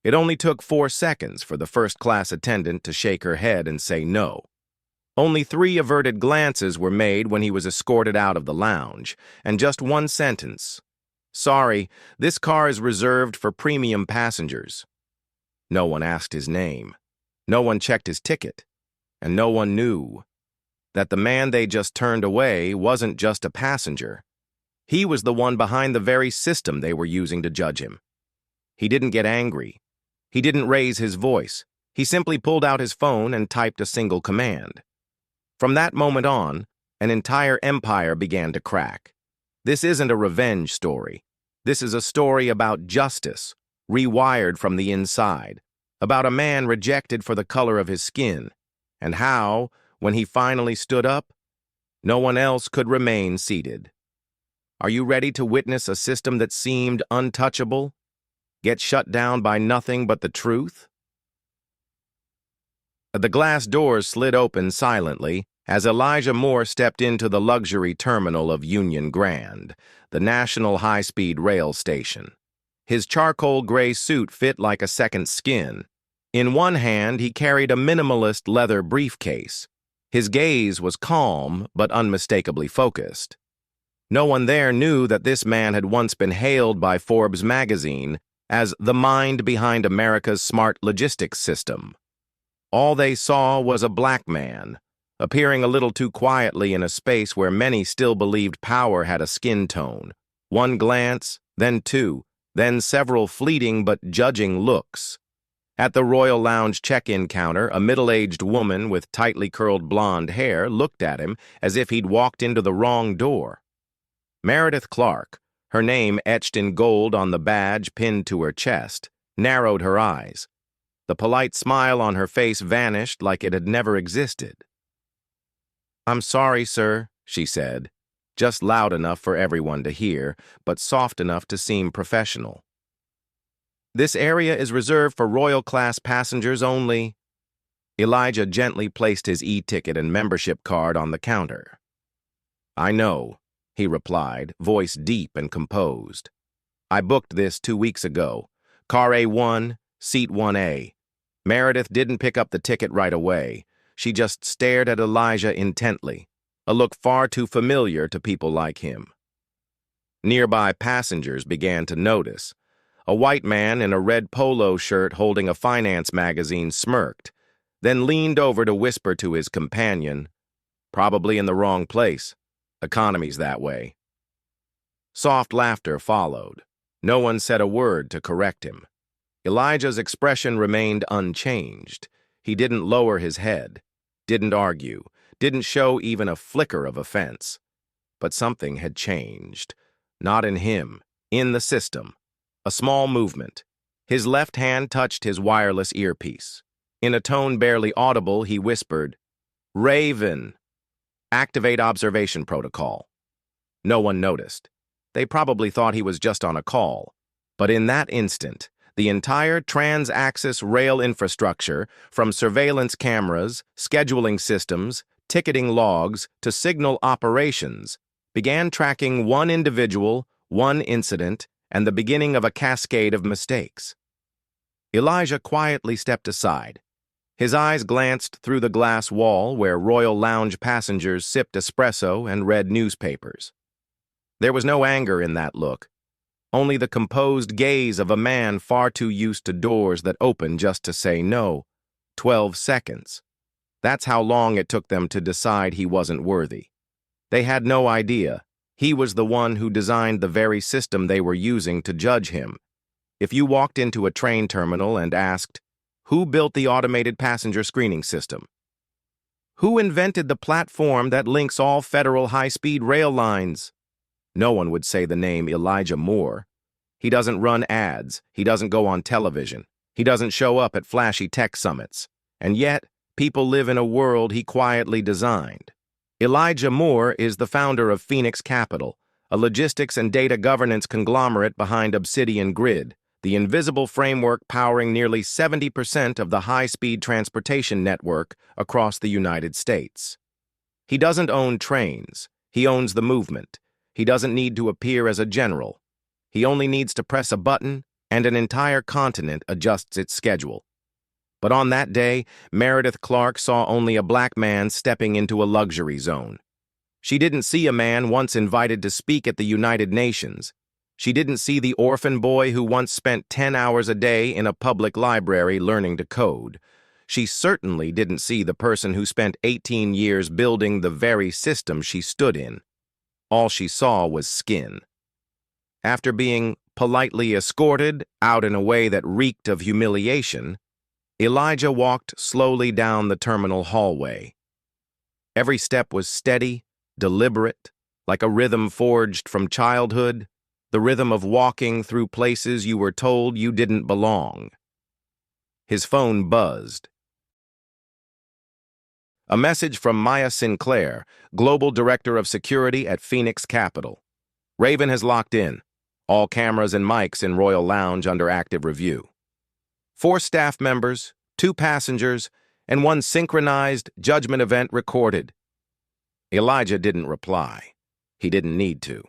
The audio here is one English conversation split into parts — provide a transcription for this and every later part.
It only took 4 seconds for the first-class attendant to shake her head and say no. Only 3 averted glances were made when he was escorted out of the lounge, and just 1 sentence. "Sorry, this car is reserved for premium passengers." No one asked his name. No one checked his ticket. And no one knew that the man they just turned away wasn't just a passenger. He was the one behind the very system they were using to judge him. He didn't get angry. He didn't raise his voice. He simply pulled out his phone and typed a single command. From that moment on, an entire empire began to crack. This isn't a revenge story. This is a story about justice, rewired from the inside, about a man rejected for the color of his skin, and how, when he finally stood up, no one else could remain seated. Are you ready to witness a system that seemed untouchable get shut down by nothing but the truth? The glass doors slid open silently as Elijah Moore stepped into the luxury terminal of Union Grand, the national high-speed rail station. His charcoal gray suit fit like a second skin. In one hand, he carried a minimalist leather briefcase. His gaze was calm but unmistakably focused. No one there knew that this man had once been hailed by Forbes magazine as the mind behind America's smart logistics system. All they saw was a black man, appearing a little too quietly in a space where many still believed power had a skin tone. 1 glance, then 2, then several fleeting but judging looks. At the Royal Lounge check-in counter, a middle-aged woman with tightly curled blonde hair looked at him as if he'd walked into the wrong door. Meredith Clark, her name etched in gold on the badge pinned to her chest, narrowed her eyes. The polite smile on her face vanished like it had never existed. "I'm sorry, sir," she said, just loud enough for everyone to hear, but soft enough to seem professional. "This area is reserved for royal-class passengers only." Elijah gently placed his e-ticket and membership card on the counter. "I know," he replied, voice deep and composed. "I booked this 2 weeks ago. Car A1, seat 1A. Meredith didn't pick up the ticket right away. She just stared at Elijah intently, a look far too familiar to people like him." Nearby passengers began to notice. A white man in a red polo shirt holding a finance magazine smirked, then leaned over to whisper to his companion, "Probably in the wrong place. Economy's that way." Soft laughter followed. No one said a word to correct him. Elijah's expression remained unchanged. He didn't lower his head, didn't argue, didn't show even a flicker of offense. But something had changed. Not in him, in the system. A small movement. His left hand touched his wireless earpiece. In a tone barely audible, he whispered, "Raven, activate observation protocol." No one noticed. They probably thought he was just on a call. But in that instant, the entire trans-axis rail infrastructure, from surveillance cameras, scheduling systems, ticketing logs, to signal operations, began tracking one individual, one incident, and the beginning of a cascade of mistakes. Elijah quietly stepped aside. His eyes glanced through the glass wall where Royal Lounge passengers sipped espresso and read newspapers. There was no anger in that look, only the composed gaze of a man far too used to doors that open just to say no. 12 seconds. That's how long it took them to decide he wasn't worthy. They had no idea. He was the one who designed the very system they were using to judge him. If you walked into a train terminal and asked, "Who built the automated passenger screening system? Who invented the platform that links all federal high-speed rail lines?" No one would say the name Elijah Moore. He doesn't run ads. He doesn't go on television. He doesn't show up at flashy tech summits. And yet, people live in a world he quietly designed. Elijah Moore is the founder of Phoenix Capital, a logistics and data governance conglomerate behind Obsidian Grid, the invisible framework powering nearly 70% of the high-speed transportation network across the United States. He doesn't own trains. He owns the movement. He doesn't need to appear as a general. He only needs to press a button, and an entire continent adjusts its schedule. But on that day, Meredith Clark saw only a black man stepping into a luxury zone. She didn't see a man once invited to speak at the United Nations. She didn't see the orphan boy who once spent 10 hours a day in a public library learning to code. She certainly didn't see the person who spent 18 years building the very system she stood in. All she saw was skin. After being politely escorted out in a way that reeked of humiliation, Elijah walked slowly down the terminal hallway. Every step was steady, deliberate, like a rhythm forged from childhood, the rhythm of walking through places you were told you didn't belong. His phone buzzed. A message from Maya Sinclair, Global Director of Security at Phoenix Capital. Raven has locked in. All cameras and mics in Royal Lounge under active review. 4 staff members, 2 passengers, and 1 synchronized judgment event recorded. Elijah didn't reply. He didn't need to.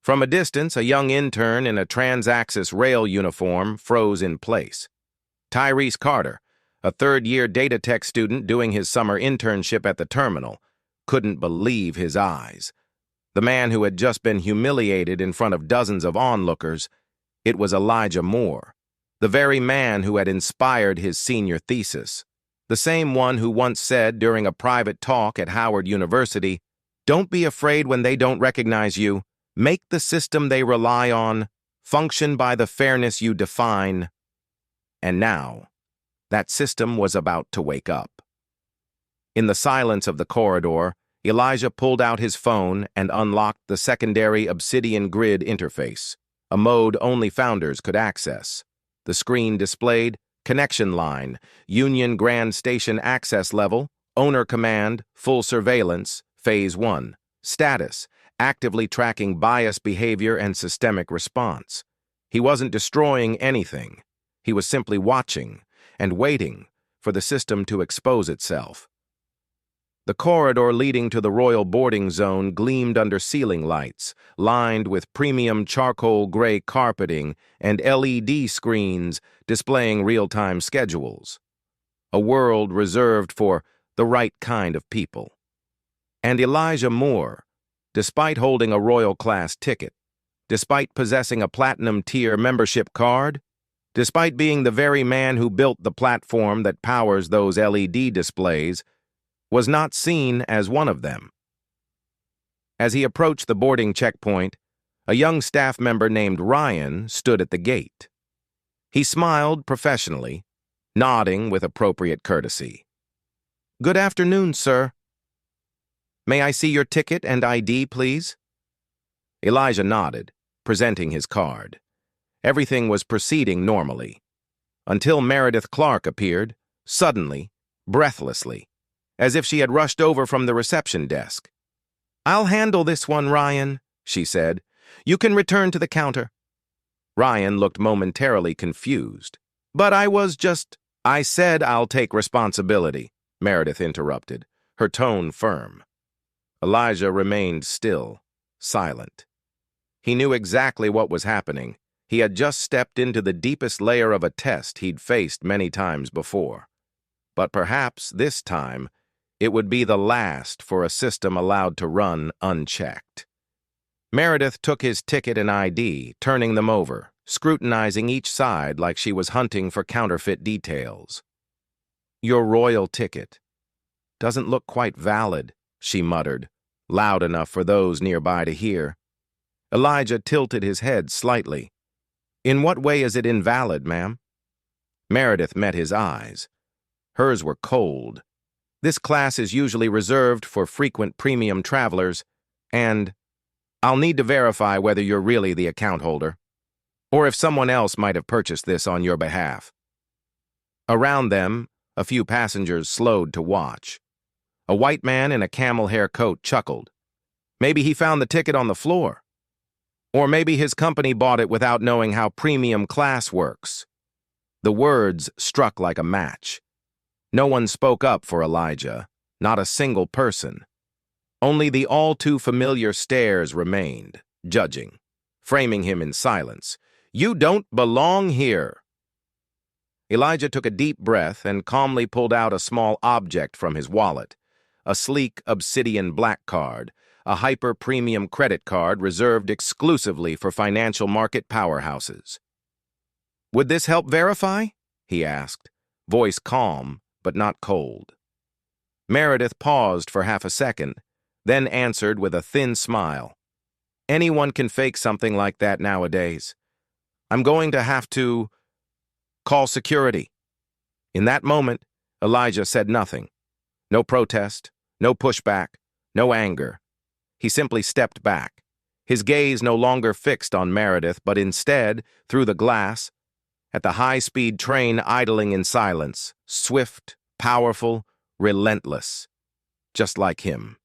From a distance, a young intern in a Transaxis rail uniform froze in place. Tyrese Carter, a third-year data tech student doing his summer internship at the terminal, couldn't believe his eyes. The man who had just been humiliated in front of dozens of onlookers, it was Elijah Moore, the very man who had inspired his senior thesis, the same one who once said during a private talk at Howard University, "Don't be afraid when they don't recognize you. Make the system they rely on function by the fairness you define." And now, that system was about to wake up. In the silence of the corridor, Elijah pulled out his phone and unlocked the secondary Obsidian Grid interface, a mode only founders could access. The screen displayed connection line, Union Grand Station access level, owner command, full surveillance, phase 1, status, actively tracking bias behavior and systemic response. He wasn't destroying anything. He was simply watching and waiting for the system to expose itself. The corridor leading to the royal boarding zone gleamed under ceiling lights, lined with premium charcoal gray carpeting and LED screens displaying real-time schedules. A world reserved for the right kind of people. And Elijah Moore, despite holding a royal-class ticket, despite possessing a platinum-tier membership card, despite being the very man who built the platform that powers those LED displays, was not seen as one of them. As he approached the boarding checkpoint, a young staff member named Ryan stood at the gate. He smiled professionally, nodding with appropriate courtesy. "Good afternoon, sir. May I see your ticket and ID, please?" Elijah nodded, presenting his card. Everything was proceeding normally, until Meredith Clark appeared, suddenly, breathlessly, as if she had rushed over from the reception desk. "I'll handle this one, Ryan," she said. "You can return to the counter." Ryan looked momentarily confused. "But I said I'll take responsibility," Meredith interrupted, her tone firm. Elijah remained still, silent. He knew exactly what was happening. He had just stepped into the deepest layer of a test he'd faced many times before. But perhaps this time, it would be the last for a system allowed to run unchecked. Meredith took his ticket and ID, turning them over, scrutinizing each side like she was hunting for counterfeit details. "Your royal ticket. Doesn't look quite valid," she muttered, loud enough for those nearby to hear. Elijah tilted his head slightly. "In what way is it invalid, ma'am?" Meredith met his eyes. Hers were cold. "This class is usually reserved for frequent premium travelers, and I'll need to verify whether you're really the account holder, or if someone else might have purchased this on your behalf." Around them, a few passengers slowed to watch. A white man in a camel hair coat chuckled. Maybe he found the ticket on the floor. Or maybe his company bought it without knowing how premium class works. The words struck like a match. No one spoke up for Elijah, not a single person. Only the all-too-familiar stares remained, judging, framing him in silence. You don't belong here. Elijah took a deep breath and calmly pulled out a small object from his wallet, a sleek obsidian black card, a hyper-premium credit card reserved exclusively for financial market powerhouses. Would this help verify? He asked, voice calm but not cold. Meredith paused for half a second, then answered with a thin smile. Anyone can fake something like that nowadays. I'm going to have to call security. In that moment, Elijah said nothing. No protest, no pushback, no anger. He simply stepped back, his gaze no longer fixed on Meredith, but instead, through the glass, at the high-speed train idling in silence, swift, powerful, relentless, just like him.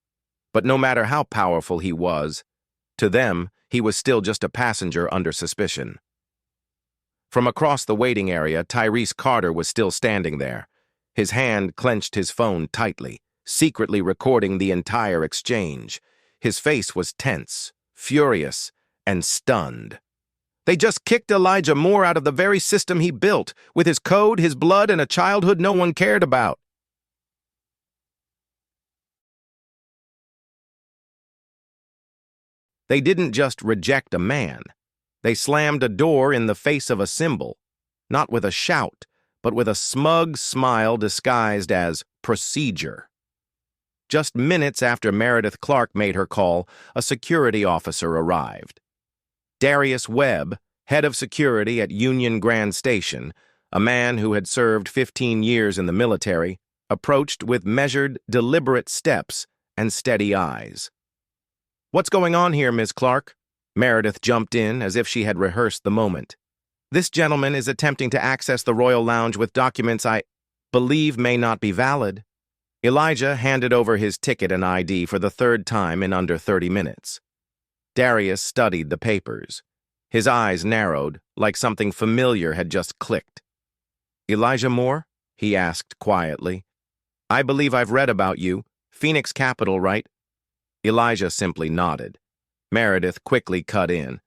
But no matter how powerful he was, to them, he was still just a passenger under suspicion. From across the waiting area, Tyrese Carter was still standing there. His hand clenched his phone tightly, secretly recording the entire exchange. His face was tense, furious, and stunned. They just kicked Elijah Moore out of the very system he built, with his code, his blood, and a childhood no one cared about. They didn't just reject a man. They slammed a door in the face of a symbol, not with a shout, but with a smug smile disguised as procedure. Just minutes after Meredith Clark made her call, a security officer arrived. Darius Webb, head of security at Union Grand Station, a man who had served 15 years in the military, approached with measured, deliberate steps and steady eyes. "What's going on here, Ms. Clark?" Meredith jumped in as if she had rehearsed the moment. "This gentleman is attempting to access the Royal Lounge with documents I believe may not be valid." Elijah handed over his ticket and ID for the third time in under 30 minutes. Darius studied the papers. His eyes narrowed, like something familiar had just clicked. "Elijah Moore?" he asked quietly. "I believe I've read about you. Phoenix Capital, right?" Elijah simply nodded. Meredith quickly cut in.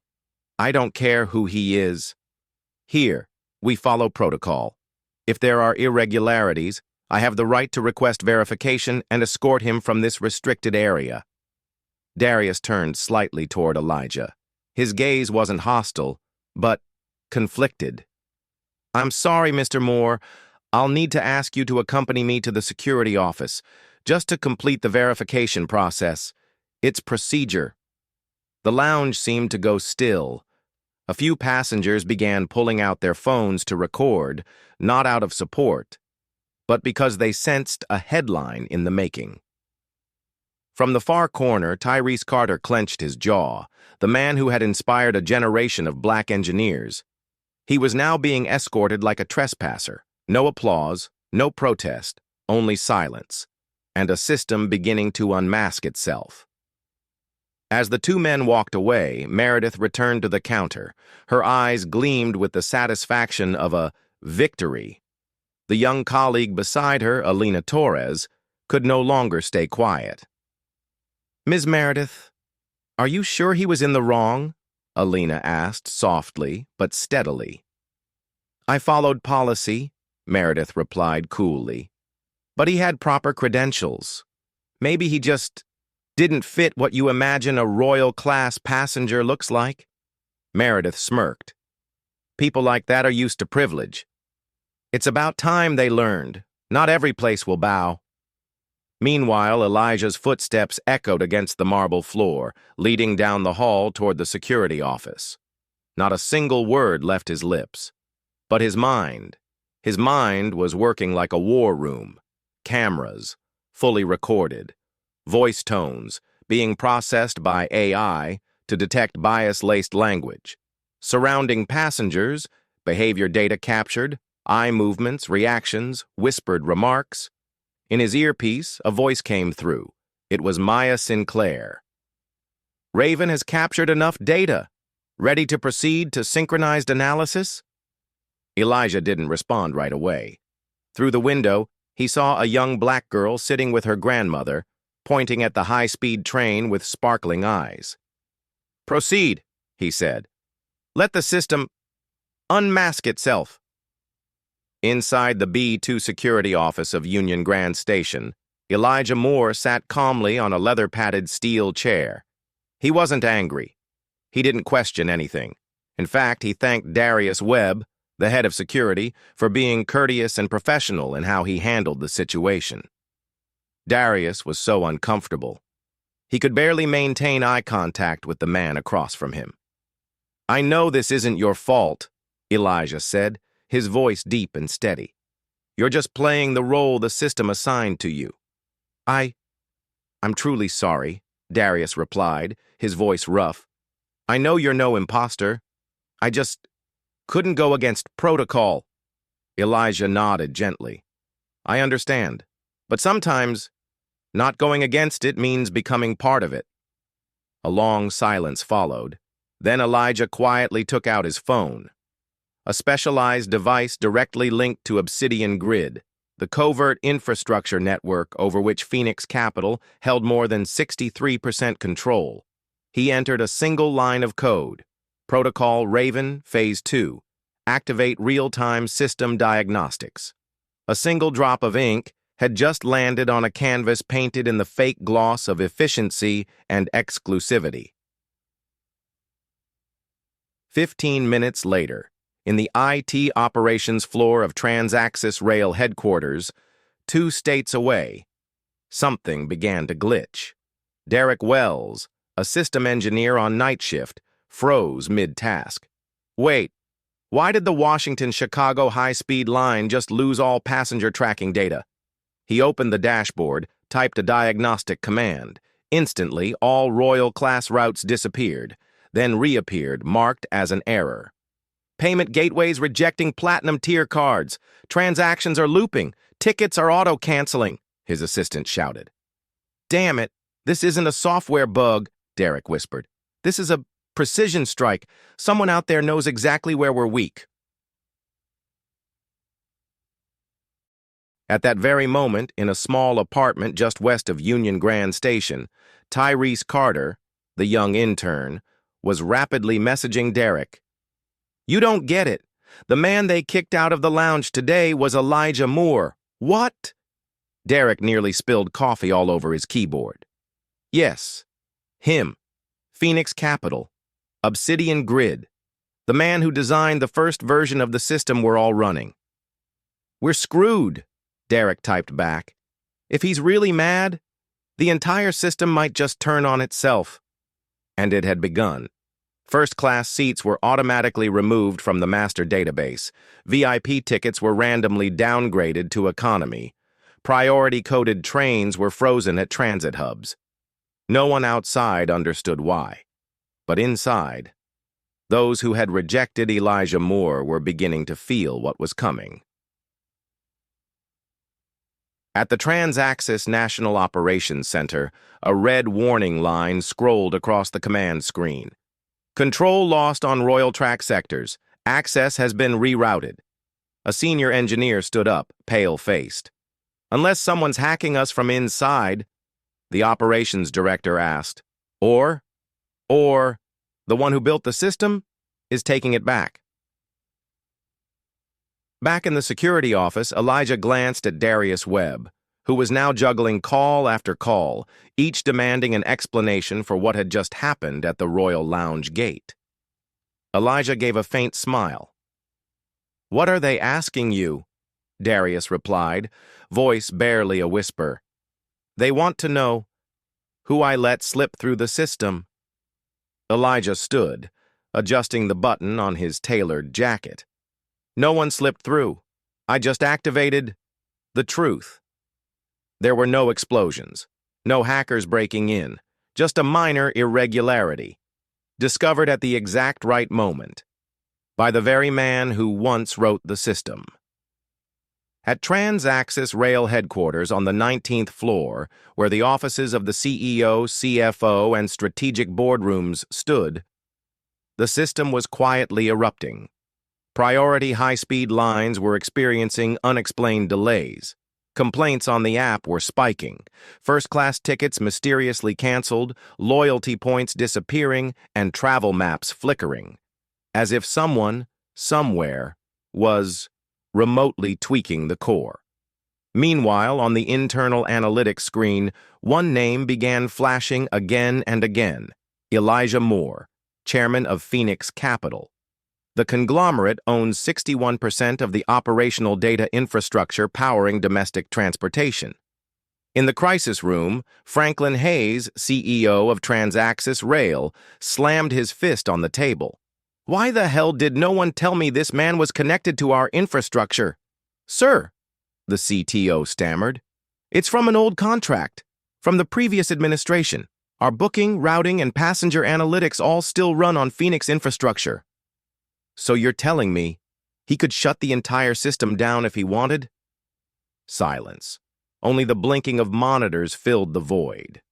"I don't care who he is. Here, we follow protocol. If there are irregularities, I have the right to request verification and escort him from this restricted area." Darius turned slightly toward Elijah. His gaze wasn't hostile, but conflicted. "I'm sorry, Mr. Moore. I'll need to ask you to accompany me to the security office, just to complete the verification process. It's procedure." The lounge seemed to go still. A few passengers began pulling out their phones to record, not out of support, but because they sensed a headline in the making. From the far corner, Tyrese Carter clenched his jaw, the man who had inspired a generation of black engineers. He was now being escorted like a trespasser. No applause, no protest, only silence, and a system beginning to unmask itself. As the two men walked away, Meredith returned to the counter. Her eyes gleamed with the satisfaction of a victory. The young colleague beside her, Alina Torres, could no longer stay quiet. "Ms. Meredith, are you sure he was in the wrong?" Alina asked softly but steadily. "I followed policy," Meredith replied coolly. "But he had proper credentials. Maybe he just didn't fit what you imagine a royal-class passenger looks like." Meredith smirked. "People like that are used to privilege. It's about time they learned. Not every place will bow." Meanwhile, Elijah's footsteps echoed against the marble floor, leading down the hall toward the security office. Not a single word left his lips. But his mind was working like a war room. Cameras, fully recorded. Voice tones, being processed by AI to detect bias-laced language. Surrounding passengers, behavior data captured, eye movements, reactions, whispered remarks. In his earpiece, a voice came through. It was Maya Sinclair. "Raven has captured enough data. Ready to proceed to synchronized analysis?" Elijah didn't respond right away. Through the window, he saw a young black girl sitting with her grandmother, pointing at the high-speed train with sparkling eyes. "Proceed," he said. "Let the system—" Unmask itself. Inside the B-2 security office of Union Grand Station, Elijah Moore sat calmly on a leather-padded steel chair. He wasn't angry. He didn't question anything. In fact, he thanked Darius Webb, the head of security, for being courteous and professional in how he handled the situation. Darius was so uncomfortable. He could barely maintain eye contact with the man across from him. "I know this isn't your fault," Elijah said, his voice deep and steady. "You're just playing the role the system assigned to you." I'm truly sorry," Darius replied, his voice rough. "I know you're no imposter. I just couldn't go against protocol." Elijah nodded gently. "I understand, but sometimes not going against it means becoming part of it." A long silence followed. Then Elijah quietly took out his phone, a specialized device directly linked to Obsidian Grid, the covert infrastructure network over which Phoenix Capital held more than 63% control. He entered a single line of code: Protocol Raven, Phase 2, activate real-time system diagnostics. A single drop of ink had just landed on a canvas painted in the fake gloss of efficiency and exclusivity. 15 minutes later, in the IT operations floor of Transaxis Rail headquarters, 2 states away, something began to glitch. Derek Wells, a system engineer on night shift, froze mid-task. "Wait, why did the Washington-Chicago high-speed line just lose all passenger tracking data?" He opened the dashboard, typed a diagnostic command. Instantly, all Royal-class routes disappeared, then reappeared, marked as an error. "Payment gateways rejecting platinum tier cards. Transactions are looping. Tickets are auto-canceling," his assistant shouted. "Damn it, this isn't a software bug," Derek whispered. "This is a precision strike. Someone out there knows exactly where we're weak." At that very moment, in a small apartment just west of Union Grand Station, Tyrese Carter, the young intern, was rapidly messaging Derek. "You don't get it. The man they kicked out of the lounge today was Elijah Moore." "What?" Derek nearly spilled coffee all over his keyboard. "Yes, him. Phoenix Capital. Obsidian Grid. The man who designed the first version of the system we're all running." "We're screwed," Derek typed back. "If he's really mad, the entire system might just turn on itself." And it had begun. First-class seats were automatically removed from the master database. VIP tickets were randomly downgraded to economy. Priority-coded trains were frozen at transit hubs. No one outside understood why. But inside, those who had rejected Elijah Moore were beginning to feel what was coming. At the Transaxis National Operations Center, a red warning line scrolled across the command screen. "Control lost on Royal Track sectors. Access has been rerouted." A senior engineer stood up, pale-faced. "Unless someone's hacking us from inside," the operations director asked. Or the one who built the system is taking it back." Back in the security office, Elijah glanced at Darius Webb, who was now juggling call after call, each demanding an explanation for what had just happened at the Royal Lounge gate. Elijah gave a faint smile. "What are they asking you?" Darius replied, voice barely a whisper. "They want to know who I let slip through the system." Elijah stood, adjusting the button on his tailored jacket. "No one slipped through. I just activated the truth." There were no explosions, no hackers breaking in, just a minor irregularity, discovered at the exact right moment, by the very man who once wrote the system. At Transaxis Rail headquarters on the 19th floor, where the offices of the CEO, CFO, and strategic boardrooms stood, the system was quietly erupting. Priority high-speed lines were experiencing unexplained delays. Complaints on the app were spiking, first-class tickets mysteriously canceled, loyalty points disappearing, and travel maps flickering, as if someone, somewhere, was remotely tweaking the core. Meanwhile, on the internal analytics screen, one name began flashing again and again: Elijah Moore, chairman of Phoenix Capital. The conglomerate owns 61% of the operational data infrastructure powering domestic transportation. In the crisis room, Franklin Hayes, CEO of Transaxis Rail, slammed his fist on the table. "Why the hell did no one tell me this man was connected to our infrastructure?" "Sir," the CTO stammered, "it's from an old contract, from the previous administration. Our booking, routing, and passenger analytics all still run on Phoenix infrastructure." "So you're telling me he could shut the entire system down if he wanted?" Silence. Only the blinking of monitors filled the void.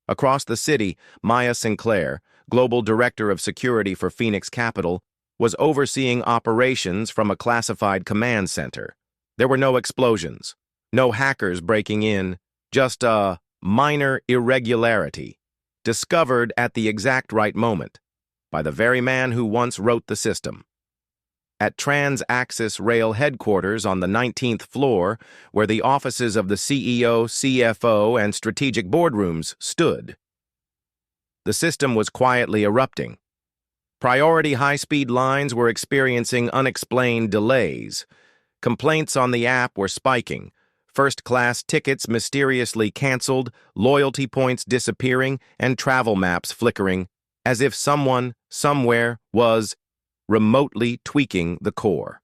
Across the city, Maya Sinclair, global director of security for Phoenix Capital, was overseeing operations from a classified command center. There were no explosions, no hackers breaking in, just a minor irregularity, discovered at the exact right moment, by the very man who once wrote the system. At Transaxis Rail headquarters on the 19th floor, where the offices of the CEO, CFO, and strategic boardrooms stood, the system was quietly erupting. Priority high-speed lines were experiencing unexplained delays. Complaints on the app were spiking. First-class tickets mysteriously canceled, loyalty points disappearing, and travel maps flickering, as if someone, somewhere, was remotely tweaking the core.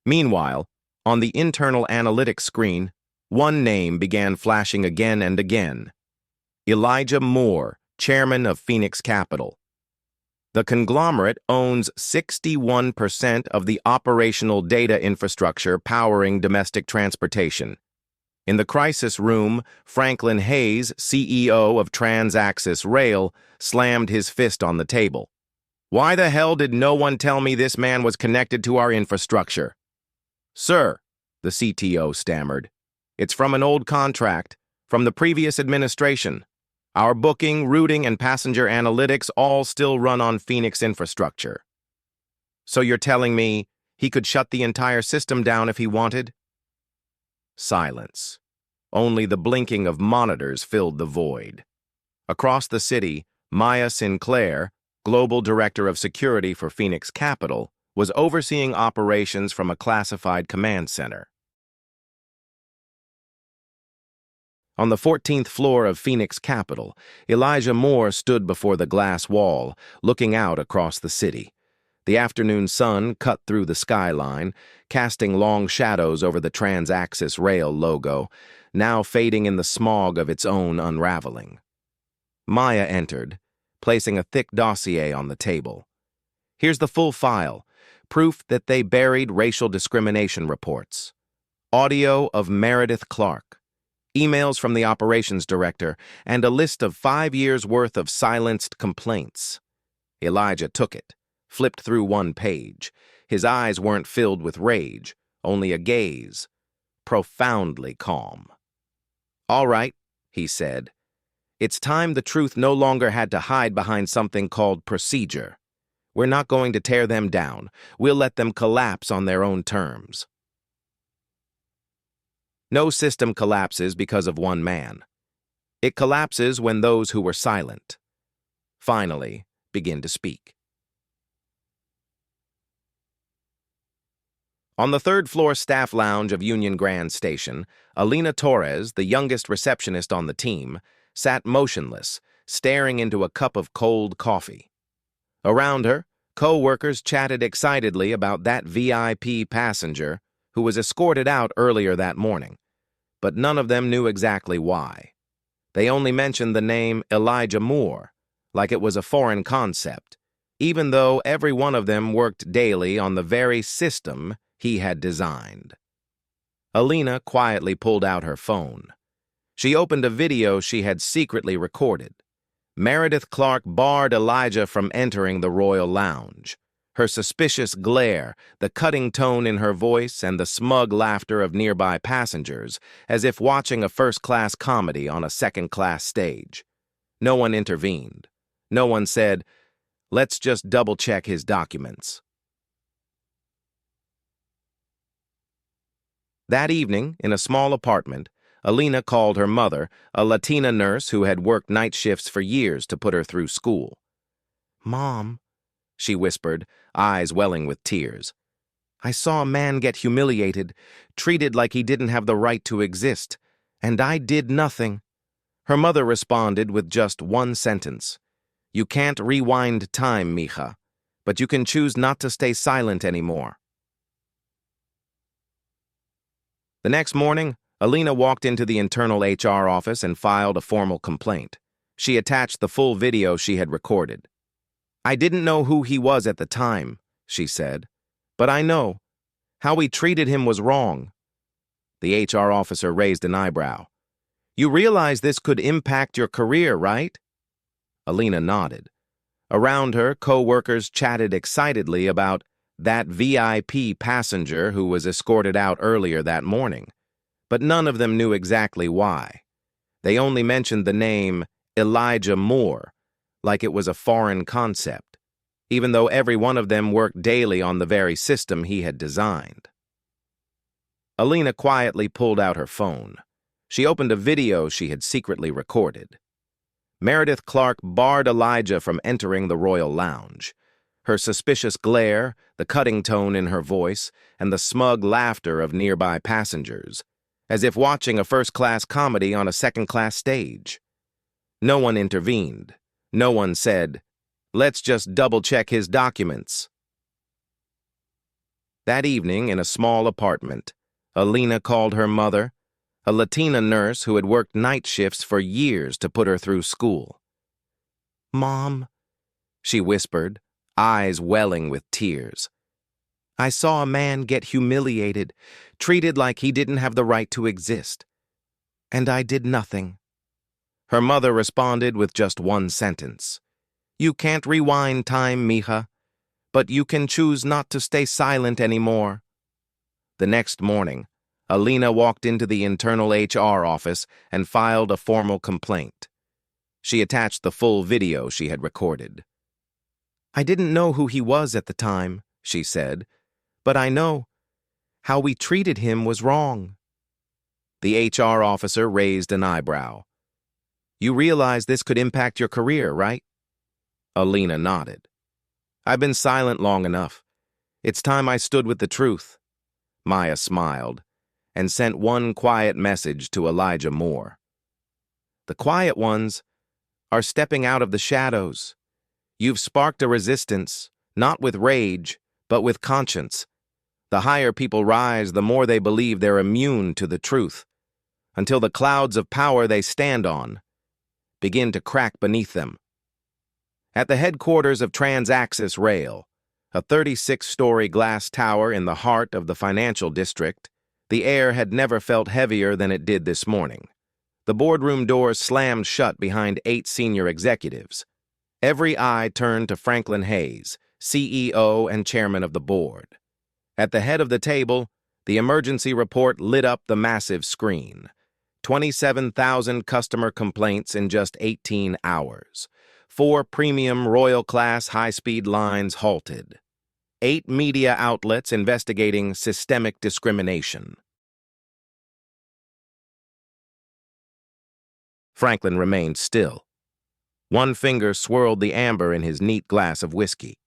Meanwhile, on the internal analytics screen, one name began flashing again and again: Elijah Moore, chairman of Phoenix Capital. The conglomerate owns 61% of the operational data infrastructure powering domestic transportation. In the crisis room, Franklin Hayes, CEO of Transaxis Rail, slammed his fist on the table. "Why the hell did no one tell me this man was connected to our infrastructure?" "Sir," the CTO stammered, "it's from an old contract, from the previous administration. Our booking, routing, and passenger analytics all still run on Phoenix infrastructure." "So you're telling me he could shut the entire system down if he wanted?" Silence. Only the blinking of monitors filled the void. Across the city, Maya Sinclair, global director of security for Phoenix Capital, was overseeing operations from a classified command center. On the 14th floor of Phoenix Capital, Elijah Moore stood before the glass wall, looking out across the city. The afternoon sun cut through the skyline, casting long shadows over the Transaxis Rail logo, now fading in the smog of its own unraveling. Maya entered, placing a thick dossier on the table. "Here's the full file, proof that they buried racial discrimination reports. Audio of Meredith Clark, emails from the operations director, and a list of 5 years' worth of silenced complaints." Elijah took it, flipped through one page. His eyes weren't filled with rage, only a gaze, profoundly calm. "All right," he said. "It's time the truth no longer had to hide behind something called procedure. We're not going to tear them down. We'll let them collapse on their own terms." No system collapses because of one man. It collapses when those who were silent finally begin to speak. On the third-floor staff lounge of Union Grand Station, Alina Torres, the youngest receptionist on the team, sat motionless, staring into a cup of cold coffee. Around her, co-workers chatted excitedly about that VIP passenger who was escorted out earlier that morning, but none of them knew exactly why. They only mentioned the name Elijah Moore, like it was a foreign concept, even though every one of them worked daily on the very system he had designed. Alina quietly pulled out her phone. She opened a video she had secretly recorded. Meredith Clark barred Elijah from entering the Royal Lounge. Her suspicious glare, the cutting tone in her voice, and the smug laughter of nearby passengers, as if watching a first-class comedy on a second-class stage. No one intervened. No one said, "Let's just double-check his documents." That evening, in a small apartment, Alina called her mother, a Latina nurse who had worked night shifts for years to put her through school. "Mom," she whispered, eyes welling with tears. "I saw a man get humiliated, treated like he didn't have the right to exist, and I did nothing." Her mother responded with just one sentence. "You can't rewind time, mija, but you can choose not to stay silent anymore." The next morning, Alina walked into the internal HR office and filed a formal complaint. She attached the full video she had recorded. "I didn't know who he was at the time," she said, "but I know. How we treated him was wrong." The HR officer raised an eyebrow. "You realize this could impact your career, right?" Alina nodded. Around her, co-workers chatted excitedly about that VIP passenger who was escorted out earlier that morning, but none of them knew exactly why. They only mentioned the name Elijah Moore, like it was a foreign concept, even though every one of them worked daily on the very system he had designed. Alina quietly pulled out her phone. She opened a video she had secretly recorded. Meredith Clark barred Elijah from entering the Royal Lounge. Her suspicious glare, the cutting tone in her voice, and the smug laughter of nearby passengers, as if watching a first-class comedy on a second-class stage. No one intervened. No one said, "Let's just double-check his documents." That evening, in a small apartment, Alina called her mother, a Latina nurse who had worked night shifts for years to put her through school. "Mom," she whispered, eyes welling with tears. "I saw a man get humiliated, treated like he didn't have the right to exist. And I did nothing." Her mother responded with just one sentence. "You can't rewind time, mija, but you can choose not to stay silent anymore." The next morning, Alina walked into the internal HR office and filed a formal complaint. She attached the full video she had recorded. "I didn't know who he was at the time," she said, "but I know. How we treated him was wrong." The HR officer raised an eyebrow. "You realize this could impact your career, right?" Alina nodded. "I've been silent long enough. It's time I stood with the truth." Maya smiled and sent one quiet message to Elijah Moore. "The quiet ones are stepping out of the shadows. You've sparked a resistance, not with rage, but with conscience. The higher people rise, the more they believe they're immune to the truth, until the clouds of power they stand on begin to crack beneath them." At the headquarters of Transaxis Rail, a 36-story glass tower in the heart of the financial district, the air had never felt heavier than it did this morning. The boardroom doors slammed shut behind 8 senior executives. Every eye turned to Franklin Hayes, CEO and chairman of the board. At the head of the table, the emergency report lit up the massive screen. 27,000 customer complaints in just 18 hours. 4 premium Royal-class high-speed lines halted. 8 media outlets investigating systemic discrimination. Franklin remained still. One finger swirled the amber in his neat glass of whiskey.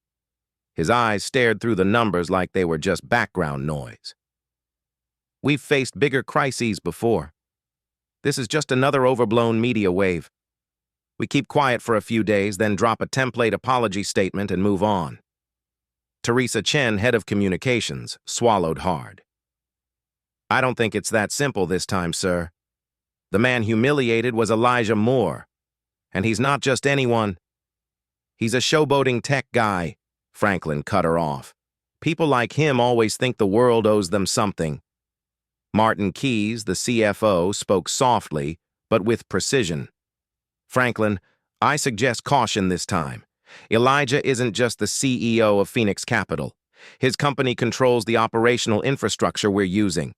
His eyes stared through the numbers like they were just background noise. "We've faced bigger crises before. This is just another overblown media wave. We keep quiet for a few days, then drop a template apology statement and move on." Teresa Chen, head of communications, swallowed hard. "I don't think it's that simple this time, sir. The man humiliated was Elijah Moore. And he's not just anyone. He's a showboating tech guy," Franklin cut her off. "People like him always think the world owes them something." Martin Keyes, the CFO, spoke softly, but with precision. "Franklin, I suggest caution this time. Elijah isn't just the CEO of Phoenix Capital. His company controls the operational infrastructure we're using."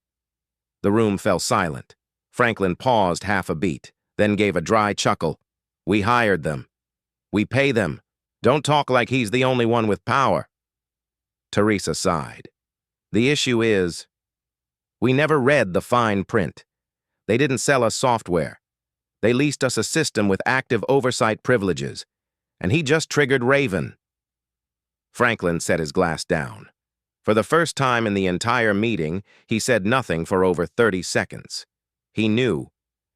The room fell silent. Franklin paused half a beat, then gave a dry chuckle. "We hired them. We pay them. Don't talk like he's the only one with power." Teresa sighed. "The issue is, We never read the fine print. They didn't sell us software. They leased us a system with active oversight privileges, and he just triggered Raven." Franklin set his glass down. For the first time in the entire meeting, he said nothing for over 30 seconds. He knew,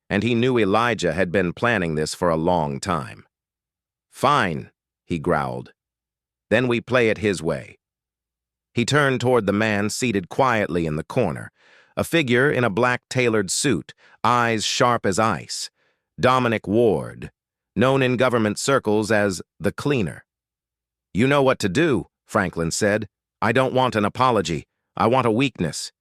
and he knew Elijah had been planning this for a long time. "Fine," he growled. "Then we play it his way." He turned toward the man seated quietly in the corner, a figure in a black tailored suit, eyes sharp as ice. Dominic Ward, known in government circles as the Cleaner. "You know what to do," Franklin said. "I don't want an apology. I want a weakness.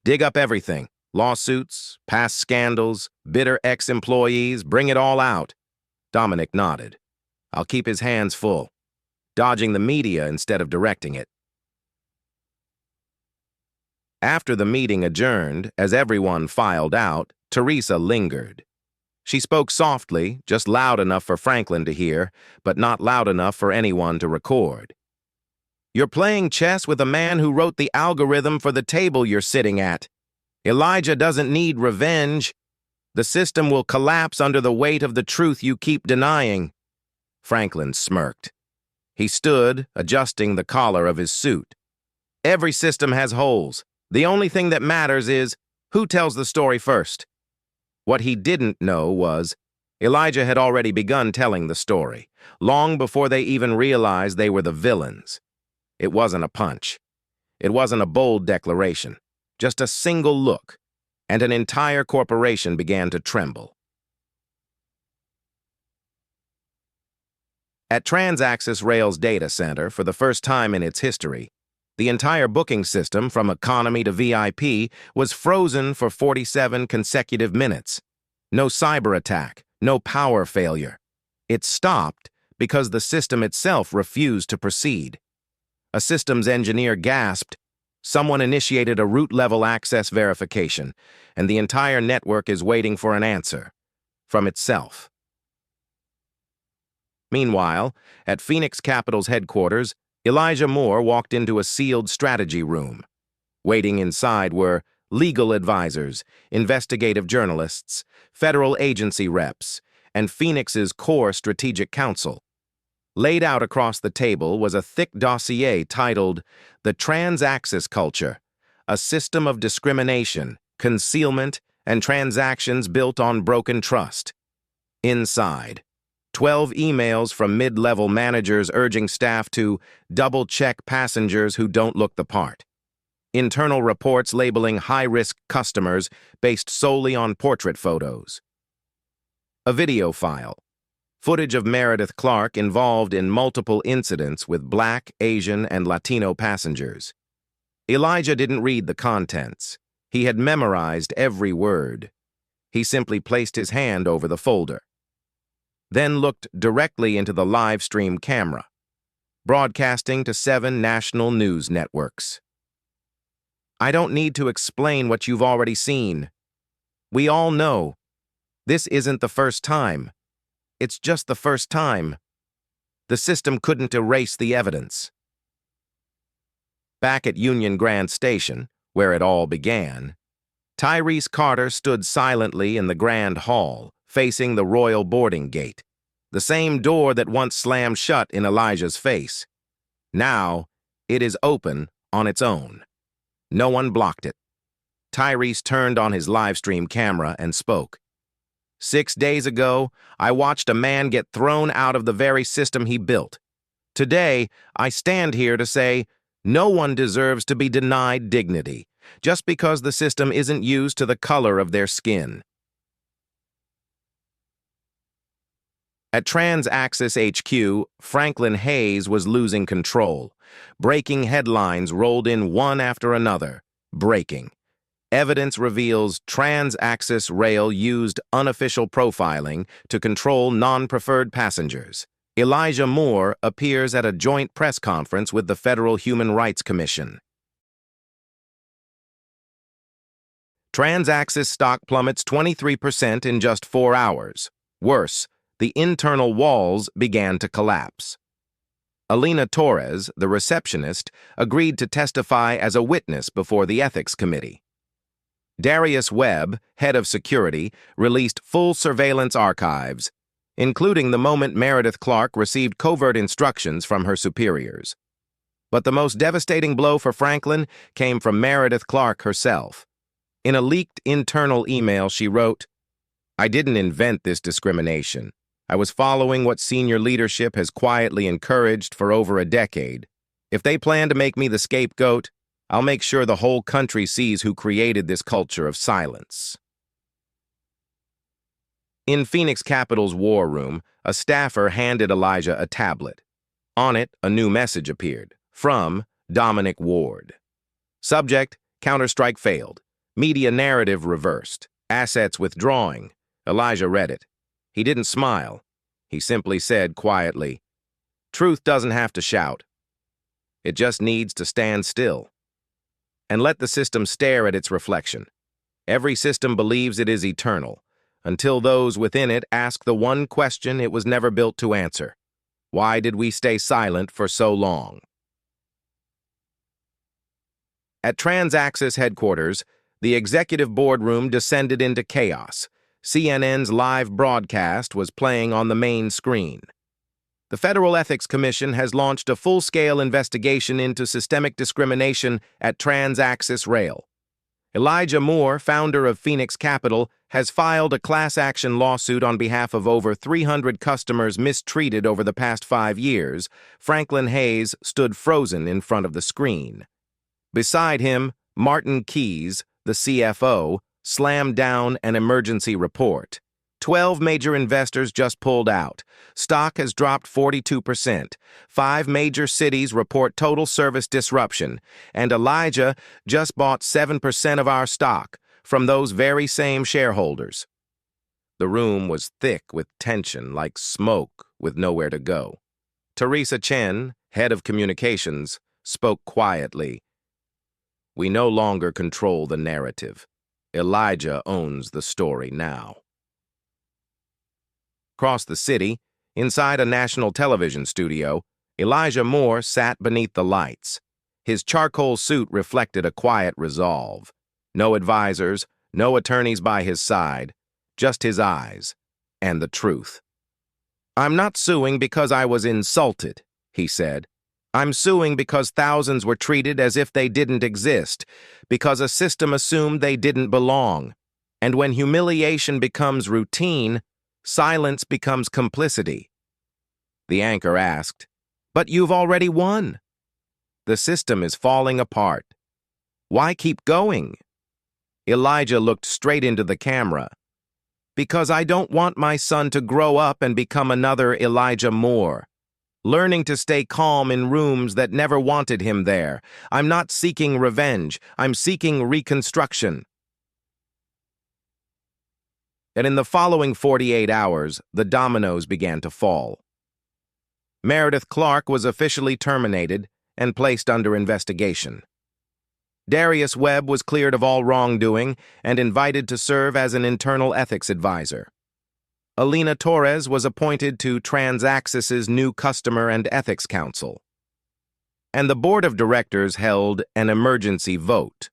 Dig up everything. Lawsuits, past scandals, bitter ex-employees, bring it all out." Dominic nodded. "I'll keep his hands full, dodging the media instead of directing it." After the meeting adjourned, as everyone filed out, Teresa lingered. She spoke softly, just loud enough for Franklin to hear, but not loud enough for anyone to record. "You're playing chess with a man who wrote the algorithm for the table you're sitting at. Elijah doesn't need revenge. The system will collapse under the weight of the truth you keep denying." Franklin smirked. He stood, adjusting the collar of his suit. "Every system has holes. The only thing that matters is who tells the story first." What he didn't know was Elijah had already begun telling the story, long before they even realized they were the villains. It wasn't a punch. It wasn't a bold declaration. Just a single look, and an entire corporation began to tremble. At Transaxis Rail's data center, for the first time in its history, the entire booking system, from economy to VIP, was frozen for 47 consecutive minutes. No cyber attack, no power failure. It stopped because the system itself refused to proceed. A systems engineer gasped. Someone initiated a root-level access verification, and the entire network is waiting for an answer from itself. Meanwhile, at Phoenix Capital's headquarters, Elijah Moore walked into a sealed strategy room. Waiting inside were legal advisors, investigative journalists, federal agency reps, and Phoenix's core strategic council. Laid out across the table was a thick dossier titled "The Transaxis Culture, a System of Discrimination, Concealment, and Transactions Built on Broken Trust." Inside, 12 emails from mid-level managers urging staff to double-check passengers who don't look the part. Internal reports labeling high-risk customers based solely on portrait photos. A video file. Footage of Meredith Clark involved in multiple incidents with Black, Asian, and Latino passengers. Elijah didn't read the contents. He had memorized every word. He simply placed his hand over the folder, then looked directly into the live stream camera, broadcasting to 7 national news networks. "I don't need to explain what you've already seen. We all know. This isn't the first time. It's just the first time. The system couldn't erase the evidence." Back at Union Grand Station, where it all began, Tyrese Carter stood silently in the Grand Hall, facing the Royal Boarding Gate, the same door that once slammed shut in Elijah's face. Now, it is open on its own. No one blocked it. Tyrese turned on his livestream camera and spoke. 6 days ago, I watched a man get thrown out of the very system he built. Today, I stand here to say no one deserves to be denied dignity just because the system isn't used to the color of their skin. At Transaxis HQ, Franklin Hayes was losing control. Breaking headlines rolled in one after another. Breaking. Evidence reveals Transaxis Rail used unofficial profiling to control non-preferred passengers. Elijah Moore appears at a joint press conference with the Federal Human Rights Commission. Transaxis stock plummets 23% in just 4 hours. Worse, the internal walls began to collapse. Alina Torres, the receptionist, agreed to testify as a witness before the Ethics Committee. Darius Webb, head of security, released full surveillance archives, including the moment Meredith Clark received covert instructions from her superiors. But the most devastating blow for Franklin came from Meredith Clark herself. In a leaked internal email, she wrote, "I didn't invent this discrimination. I was following what senior leadership has quietly encouraged for over a decade. If they plan to make me the scapegoat, I'll make sure the whole country sees who created this culture of silence." In Phoenix Capital's war room, a staffer handed Elijah a tablet. On it, a new message appeared, from Dominic Ward. Subject, counterstrike failed. Media narrative reversed. Assets withdrawing. Elijah read it. He didn't smile. He simply said quietly, "Truth doesn't have to shout. It just needs to stand still and let the system stare at its reflection. Every system believes it is eternal, until those within it ask the one question it was never built to answer. Why did we stay silent for so long?" At Transaxis headquarters, the executive boardroom descended into chaos. CNN's live broadcast was playing on the main screen. The Federal Ethics Commission has launched a full-scale investigation into systemic discrimination at Transaxis Rail. Elijah Moore, founder of Phoenix Capital, has filed a class-action lawsuit on behalf of over 300 customers mistreated over the past 5 years. Franklin Hayes stood frozen in front of the screen. Beside him, Martin Keyes, the CFO, slammed down an emergency report. 12 major investors just pulled out. Stock has dropped 42%. 5 major cities report total service disruption. And Elijah just bought 7% of our stock from those very same shareholders. The room was thick with tension, like smoke with nowhere to go. Teresa Chen, head of communications, spoke quietly. "We no longer control the narrative. Elijah owns the story now." Across the city, inside a national television studio, Elijah Moore sat beneath the lights. His charcoal suit reflected a quiet resolve. No advisors, no attorneys by his side, just his eyes and the truth. "I'm not suing because I was insulted," he said. "I'm suing because thousands were treated as if they didn't exist, because a system assumed they didn't belong. And when humiliation becomes routine, silence becomes complicity." The anchor asked, "But you've already won. The system is falling apart. Why keep going?" Elijah looked straight into the camera. "Because I don't want my son to grow up and become another Elijah Moore, learning to stay calm in rooms that never wanted him there. I'm not seeking revenge. I'm seeking reconstruction." And in the following 48 hours, the dominoes began to fall. Meredith Clark was officially terminated and placed under investigation. Darius Webb was cleared of all wrongdoing and invited to serve as an internal ethics advisor. Alina Torres was appointed to Transaxis's new Customer and Ethics Council. And the board of directors held an emergency vote.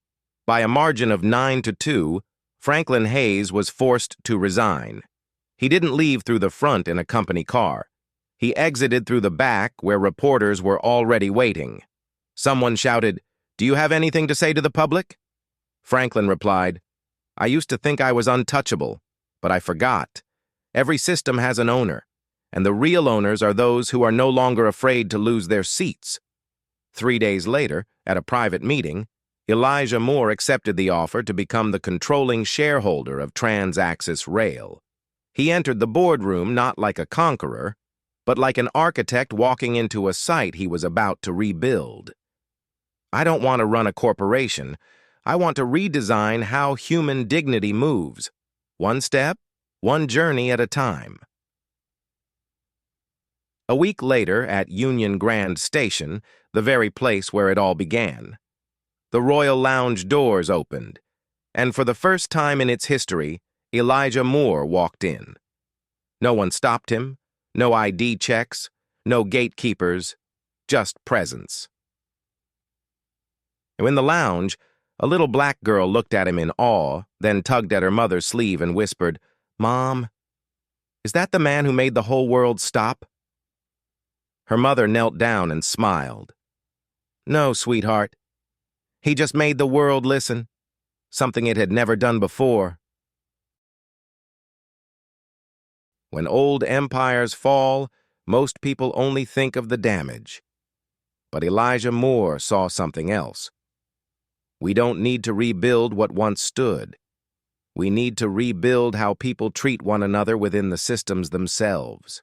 By a margin of 9-2, Franklin Hayes was forced to resign. He didn't leave through the front in a company car. He exited through the back where reporters were already waiting. Someone shouted, "Do you have anything to say to the public?" Franklin replied, "I used to think I was untouchable, but I forgot. Every system has an owner, and the real owners are those who are no longer afraid to lose their seats." 3 days later, at a private meeting, Elijah Moore accepted the offer to become the controlling shareholder of Transaxis Rail. He entered the boardroom not like a conqueror, but like an architect walking into a site he was about to rebuild. "I don't want to run a corporation. I want to redesign how human dignity moves. One step, one journey at a time." A week later, at Union Grand Station, the very place where it all began, the Royal Lounge doors opened, and for the first time in its history, Elijah Moore walked in. No one stopped him, no ID checks, no gatekeepers, just presence. In the lounge, A little black girl looked at him in awe, then tugged at her mother's sleeve and whispered, "Mom, is that the man who made the whole world stop?" Her mother knelt down and smiled. "No, sweetheart. He just made the world listen, something it had never done before." When old empires fall, most people only think of the damage. But Elijah Moore saw something else. We don't need to rebuild what once stood. We need to rebuild how people treat one another within the systems themselves.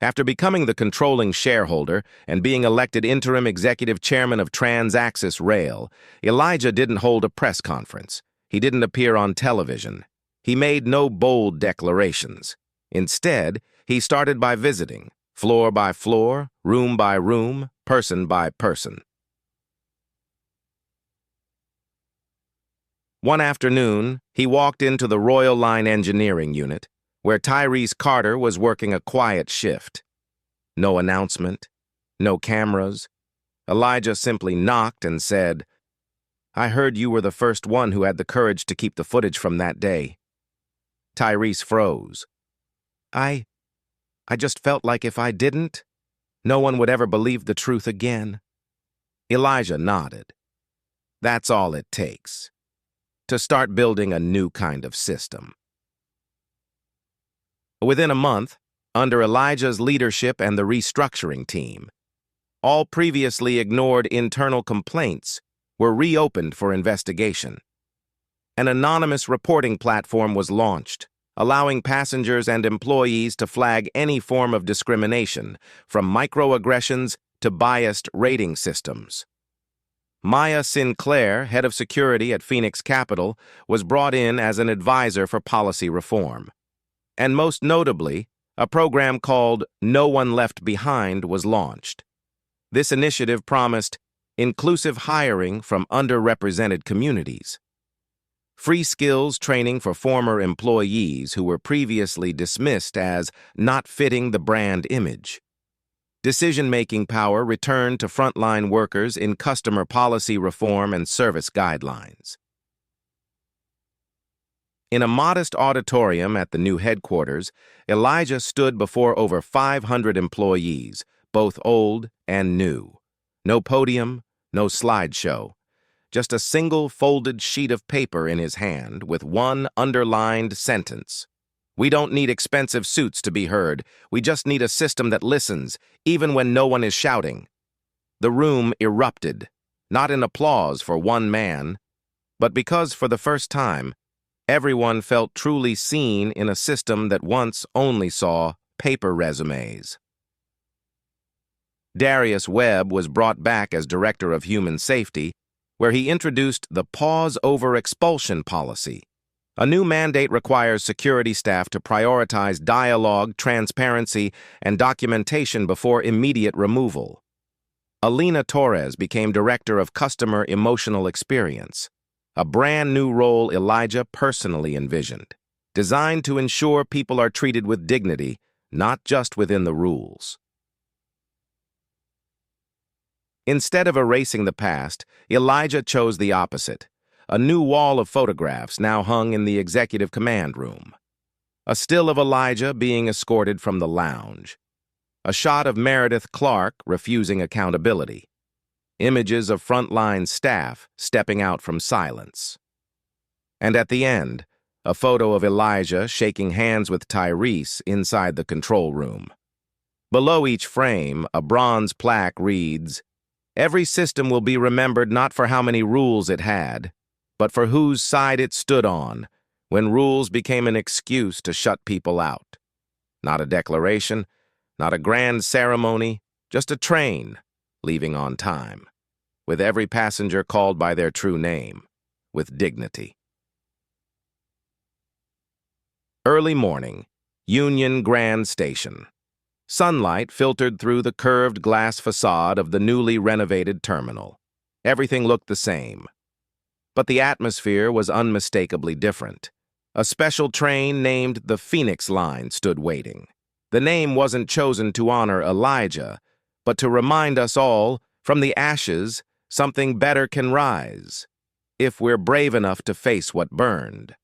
After becoming the controlling shareholder and being elected interim executive chairman of Transaxis Rail, Elijah didn't hold a press conference. He didn't appear on television. He made no bold declarations. Instead, he started by visiting, floor by floor, room by room, person by person. One afternoon, he walked into the Royal Line Engineering Unit, where Tyrese Carter was working a quiet shift. No announcement, no cameras. Elijah simply knocked and said, "I heard you were the first one who had the courage to keep the footage from that day." Tyrese froze. I just felt like if I didn't, no one would ever believe the truth again." Elijah nodded. That's all it takes to start building a new kind of system. Within a month, under Elijah's leadership and the restructuring team, all previously ignored internal complaints were reopened for investigation. An anonymous reporting platform was launched, allowing passengers and employees to flag any form of discrimination, from microaggressions to biased rating systems. Maya Sinclair, head of security at Phoenix Capital, was brought in as an advisor for policy reform. And most notably, a program called No One Left Behind was launched. This initiative promised inclusive hiring from underrepresented communities, free skills training for former employees who were previously dismissed as not fitting the brand image, decision-making power returned to frontline workers in customer policy reform and service guidelines. In a modest auditorium at the new headquarters, Elijah stood before over 500 employees, both old and new. No podium, no slideshow. Just a single folded sheet of paper in his hand with one underlined sentence. "We don't need expensive suits to be heard. We just need a system that listens, even when no one is shouting." The room erupted, not in applause for one man, but because for the first time, everyone felt truly seen in a system that once only saw paper resumes. Darius Webb was brought back as Director of Human Safety, where he introduced the Pause Over Expulsion policy. A new mandate requires security staff to prioritize dialogue, transparency, and documentation before immediate removal. Alina Torres became Director of Customer Emotional Experience, a brand new role Elijah personally envisioned, designed to ensure people are treated with dignity, not just within the rules. Instead of erasing the past, Elijah chose the opposite. A new wall of photographs now hung in the executive command room. A still of Elijah being escorted from the lounge. A shot of Meredith Clark refusing accountability. Images of frontline staff stepping out from silence. And at the end, a photo of Elijah shaking hands with Tyrese inside the control room. Below each frame, a bronze plaque reads, "Every system will be remembered not for how many rules it had, but for whose side it stood on when rules became an excuse to shut people out." Not a declaration, not a grand ceremony, just a train leaving on time, with every passenger called by their true name, with dignity. Early morning, Union Grand Station. Sunlight filtered through the curved glass facade of the newly renovated terminal. Everything looked the same. But the atmosphere was unmistakably different. A special train named the Phoenix Line stood waiting. The name wasn't chosen to honor Elijah, but to remind us all, from the ashes, Something better can rise, if we're brave enough to face what burned.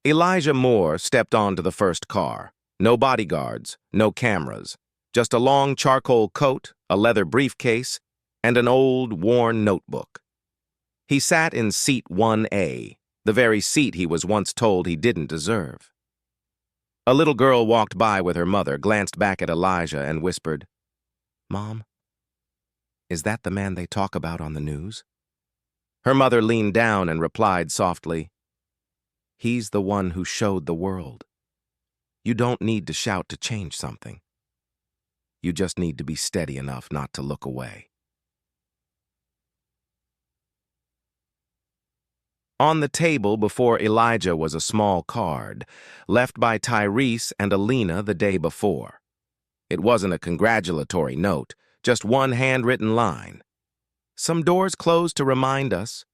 Elijah Moore stepped onto the first car. No bodyguards, no cameras, just a long charcoal coat, a leather briefcase, and an old, worn notebook. He sat in seat 1A, the very seat he was once told he didn't deserve. A little girl walked by with her mother, glanced back at Elijah, and whispered, "Mom, is that the man they talk about on the news?" Her mother leaned down and replied softly, "He's the one who showed the world. You don't need to shout to change something. You just need to be steady enough not to look away." On the table before Elijah was a small card, left by Tyrese and Alina the day before. It wasn't a congratulatory note, just one handwritten line. "Some doors closed to remind us.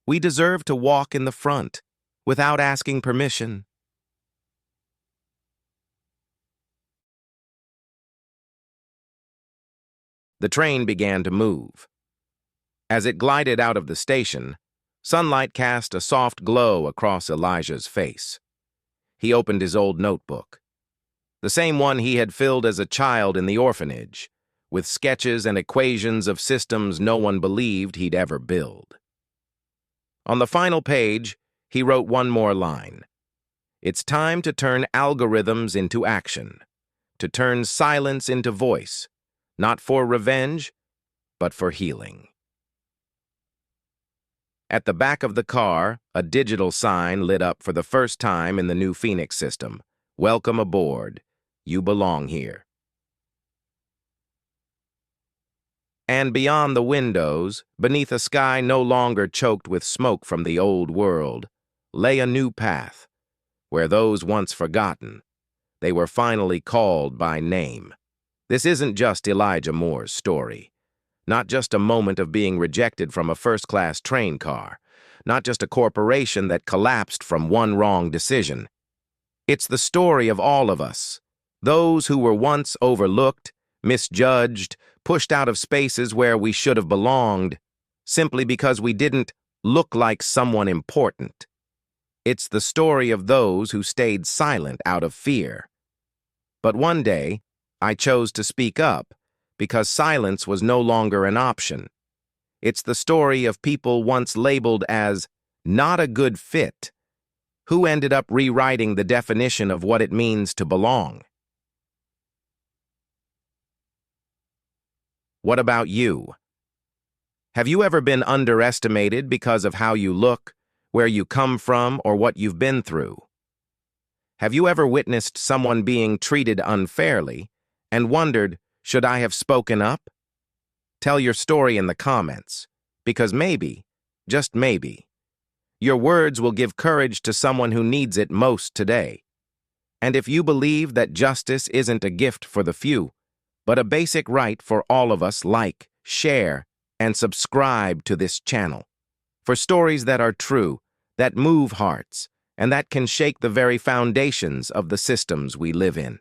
We deserve to walk in the front, without asking permission." The train began to move. As it glided out of the station, sunlight cast a soft glow across Elijah's face. He opened his old notebook, the same one he had filled as a child in the orphanage, with sketches and equations of systems no one believed he'd ever build. On the final page, he wrote one more line. "It's time to turn algorithms into action, to turn silence into voice, not for revenge, but for healing." At the back of the car, a digital sign lit up for the first time in the new Phoenix system. "Welcome aboard. You belong here." And beyond the windows, beneath a sky no longer choked with smoke from the old world, lay a new path, where those once forgotten, they were finally called by name. This isn't just Elijah Moore's story. Not just a moment of being rejected from a first-class train car. Not just a corporation that collapsed from one wrong decision. It's the story of all of us. Those who were once overlooked, misjudged, pushed out of spaces where we should have belonged, simply because we didn't look like someone important. It's the story of those who stayed silent out of fear. But one day, I chose to speak up, because silence was no longer an option. It's the story of people once labeled as not a good fit, who ended up rewriting the definition of what it means to belong. What about you? Have you ever been underestimated because of how you look, where you come from, or what you've been through? Have you ever witnessed someone being treated unfairly and wondered, should I have spoken up? Tell your story in the comments, because maybe, just maybe, your words will give courage to someone who needs it most today. And if you believe that justice isn't a gift for the few, but a basic right for all of us, like, share, and subscribe to this channel, for stories that are true, that move hearts, and that can shake the very foundations of the systems we live in.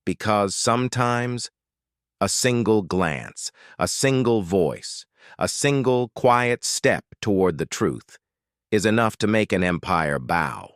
Because sometimes, a single glance, a single voice, a single quiet step toward the truth is enough to make an empire bow.